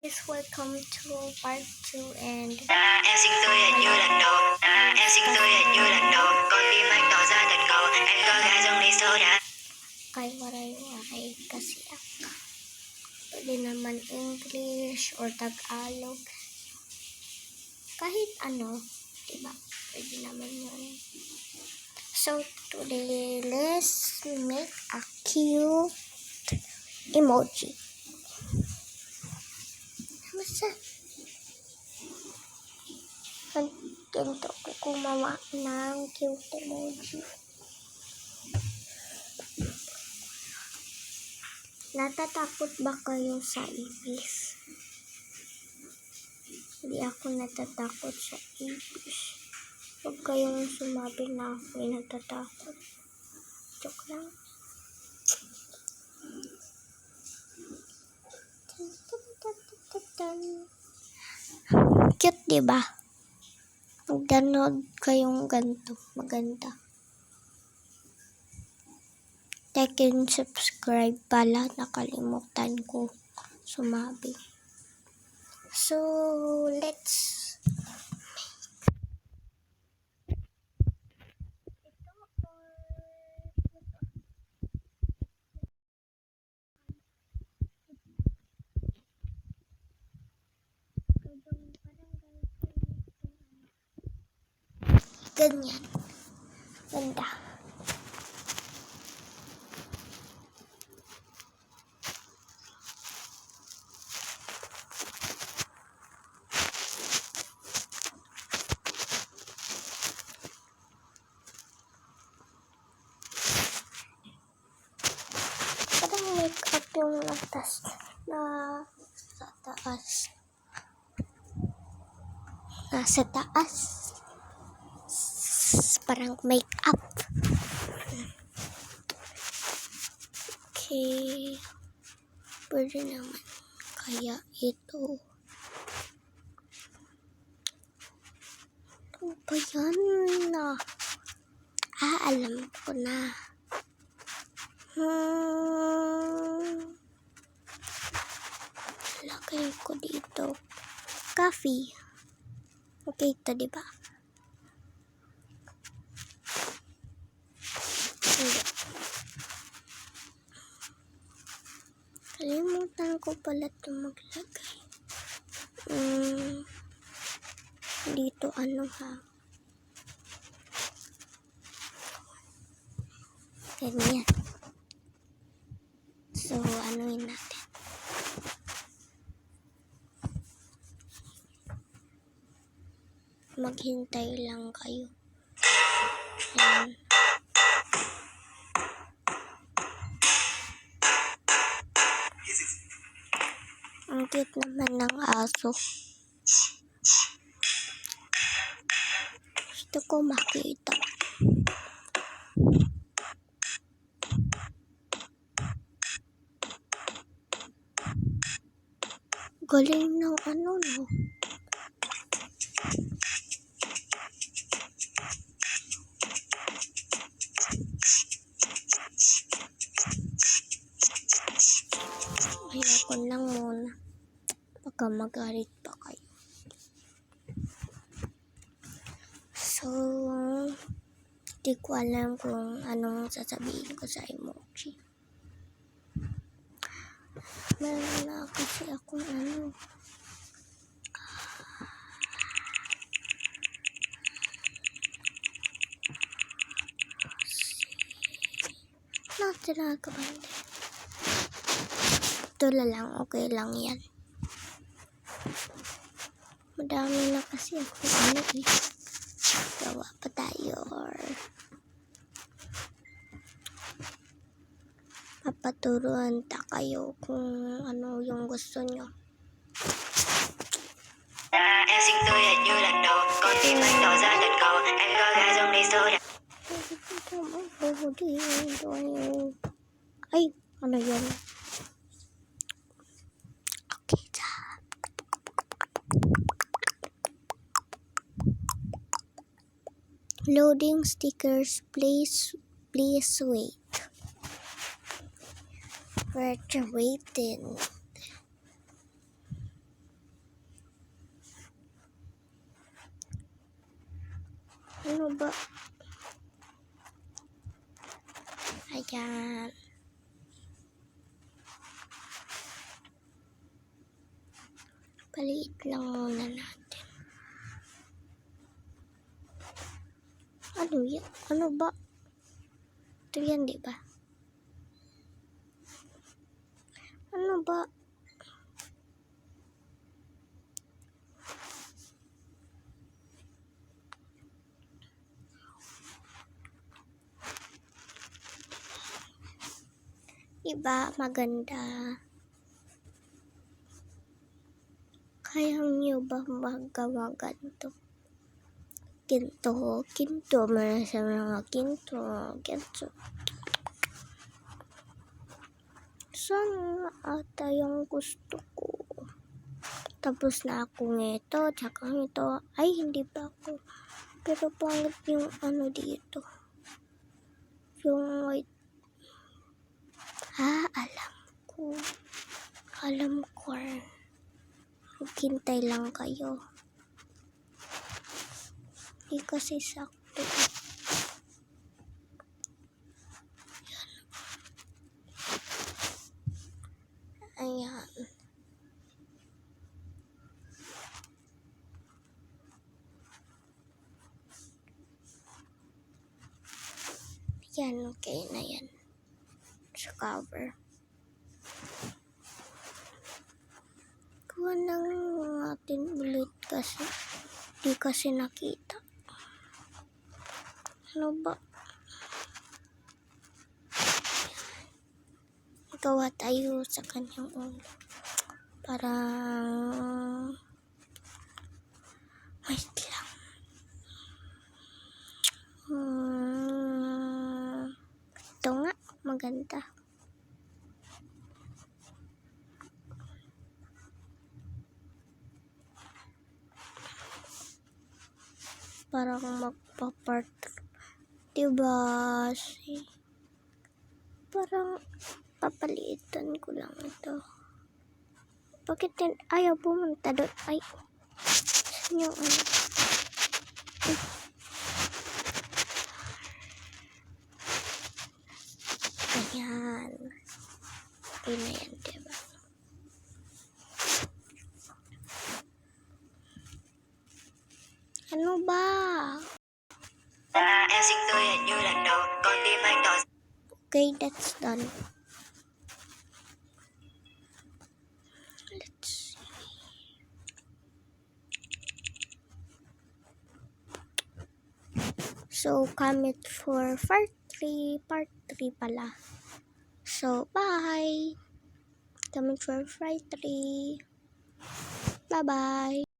Welcome to part 2 and Em xin tôi hình như lần đầu. Em xin tôi hình như lần đầu. Con tim anh tỏ ra thật ngầu. Em có gái trong ly soda. kay waray-waray kasi pwede naman English or Tagalog. Kahit ano, diba? Pwede naman yun. So, today, let's make a cute emoji. Masa? Ganito ko gumawa ng cute emoji. Natatakot ba kayo sa ipis? Hindi ako natatakot sa ipis. Huwag kayong sumabi na ako'y natatakot. Joke lang. Cute, diba? Mag-download kayong ganito. Maganda. Like and subscribe pala. Nakalimutan ko sumabi. So, let's ganyan. Ganda. Parang make-up yung latas na sa taas. Nasa taas. Parang make-up. Okay. Pwede naman. Kaya ito. Ano ba yan na? Alam ko na. Lagay ko dito. Coffee. Okay ito, diba? Hindi. Kalimutan ko pala ito maglagay. Dito ano ha. Ganyan. So, anuin natin. Maghintay lang kayo. Ayan. Ang cute naman ng aso. Gusto ko makita. Galing ng ano, no? Ayoko lang muna. Baka magalit pa kayo. So, di ko alam kung anong sasabihin ko sa emoji. Meron na kasi akong ano. Natira ka ba? Ito lang, okay lang yan. Madami na kasi ako ano eh. Gawa pa tayo or papaturuan ta kayo kung ano yung gusto nyo. Em xin tôi hình như lần đầu. Con tim anh tỏ ra thật ngầu. Em có gái trong ly soda. Ay, ano yun? Okay, loading stickers, please wait. We're waiting. Ano ba? Ayan. Paliit lang muna natin. Ano yan? Ano ba? Ito yan, di ba? Ano ba? Diba? Maganda. Kaya niyo ba magawa ganito? Kinto, meron sa mga kinto. Sana ata yung gusto ko. Tapos na ako nito, tsaka nito. Ay, hindi pa ako. Pero pangit yung ano dito. Yung white. Alam ko. Alam ko. Maghintay lang kayo. Hindi kasi sakto. Ayan. Ayan, okay na yan. Sa cover. Kuha nang natin ulit kasi di kasi nakita. Ano ba? Gawa tayo sa kanyang ulo. Parang wait lang. Ito nga, maganda. Parang magpapart. Diba? Parang papalitan ko lang ito. Bakit din ayaw pumunta doon? Ay, saan yung ano? Ayan. Okay na yan, diba? Ano ba? Em xinh tươi hình như lần đầu con tim anh tỏ. Okay, that's done. Let's see. So, comment for part 3 pala. So, bye! Comment for part 3. Bye-bye!